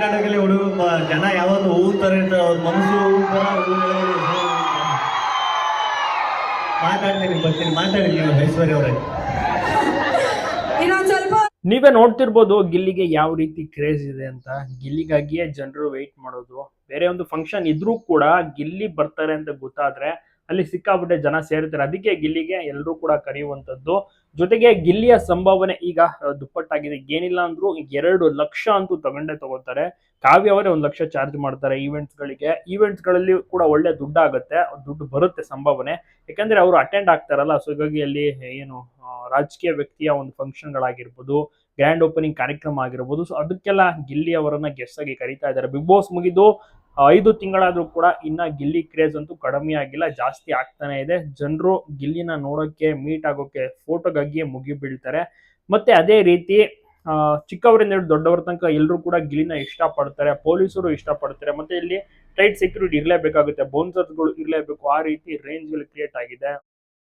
ಕರ್ನಾಟಕದಲ್ಲಿ ಹುಡುಗ ಜನ ಯಾವತ್ತು ಹೂತಾರೆ ಅಂತ ಅವ್ರ ಮನಸ್ಸು ಮಾತಾಡ್ತೀನಿ, ಬರ್ತೀನಿ, ಮಾತಾಡಿ ನೀವು ಐಶ್ವರ್ಯ ಅವರೇ. ನೀವೇ ನೋಡ್ತಿರ್ಬೋದು ಗಿಲ್ಲಿಗೆ ಯಾವ ರೀತಿ ಕ್ರೇಜ್ ಇದೆ ಅಂತ. ಗಿಲ್ಲಿಗಾಗಿಯೇ ಜನರು ವೆಯ್ಟ್ ಮಾಡೋದು. ಬೇರೆ ಒಂದು ಫಂಕ್ಷನ್ ಇದ್ರೂ ಕೂಡ ಗಿಲ್ಲಿ ಬರ್ತಾರೆ ಅಂತ ಗೊತ್ತಾದ್ರೆ ಅಲ್ಲಿ ಸಿಕ್ಕಾಬಿಟ್ಟೆ ಜನ ಸೇರ್ತಾರೆ. ಅದಕ್ಕೆ ಗಿಲ್ಲಿಗೆ ಎಲ್ಲರೂ ಕೂಡ ಕರೆಯುವಂಥದ್ದು. ಜೊತೆಗೆ ಗಿಲ್ಲಿಯ ಸಂಭಾವನೆ ಈಗ ದುಪ್ಪಟ್ಟಾಗಿದೆ. ಏನಿಲ್ಲ ಅಂದ್ರೂ 2 ಲಕ್ಷ ಅಂತೂ ತಗೋತಾರೆ. ಕಾವ್ಯ ಅವರೇ 1 ಲಕ್ಷ ಚಾರ್ಜ್ ಮಾಡ್ತಾರೆ ಈವೆಂಟ್ಸ್ಗಳಿಗೆ. ಈವೆಂಟ್ಸ್ಗಳಲ್ಲಿ ಕೂಡ ಒಳ್ಳೆ ದುಡ್ಡಾಗುತ್ತೆ, ದುಡ್ಡು ಬರುತ್ತೆ ಸಂಭಾವನೆ. ಯಾಕಂದ್ರೆ ಅವರು ಅಟೆಂಡ್ ಆಗ್ತಾರಲ್ಲ, ಸೊ ಹೀಗಾಗಿ ಅಲ್ಲಿ ಏನು ರಾಜಕೀಯ ವ್ಯಕ್ತಿಯ ಒಂದು ಫಂಕ್ಷನ್ಗಳಾಗಿರ್ಬೋದು, ಗ್ರ್ಯಾಂಡ್ ಓಪನಿಂಗ್ ಕಾರ್ಯಕ್ರಮ ಆಗಿರ್ಬೋದು, ಸೊ ಅದಕ್ಕೆಲ್ಲ ಗಿಲ್ಲಿ ಅವರನ್ನ ಗೆಸ್ಟ್ ಆಗಿ ಕರೀತಾ ಇದ್ದಾರೆ. ಬಿಗ್ ಬಾಸ್ ಮುಗಿದು 5 ತಿಂಗಳಾದ್ರೂ ಕೂಡ ಇನ್ನ ಗಿಲ್ಲಿ ಕ್ರೇಜ್ ಅಂತೂ ಕಡಿಮೆ ಆಗಿಲ್ಲ, ಜಾಸ್ತಿ ಆಗ್ತಾನೆ ಇದೆ. ಜನರು ಗಿಲ್ಲಿನ ನೋಡೋಕೆ, ಮೀಟ್ ಆಗೋಕೆ, ಫೋಟೋಗಾಗಿಯೇ ಮುಗಿ ಬೀಳ್ತಾರೆ. ಮತ್ತೆ ಅದೇ ರೀತಿ ಚಿಕ್ಕವರಿಂದ ಹಿಡಿದು ದೊಡ್ಡವರ ತನಕ ಎಲ್ಲರೂ ಕೂಡ ಗಿಲ್ಲಿನ ಇಷ್ಟಪಡ್ತಾರೆ. ಪೊಲೀಸರು ಇಷ್ಟಪಡ್ತಾರೆ. ಮತ್ತೆ ಇಲ್ಲಿ ಟೈಟ್ ಸೆಕ್ಯೂರಿಟಿ ಇರಲೇಬೇಕಾಗುತ್ತೆ, ಬೌನ್ಸರ್ಸ್ಗಳು ಇರಲೇಬೇಕು. ಆ ರೀತಿ ರೇಂಜ್ ಕ್ರಿಯೇಟ್ ಆಗಿದೆ.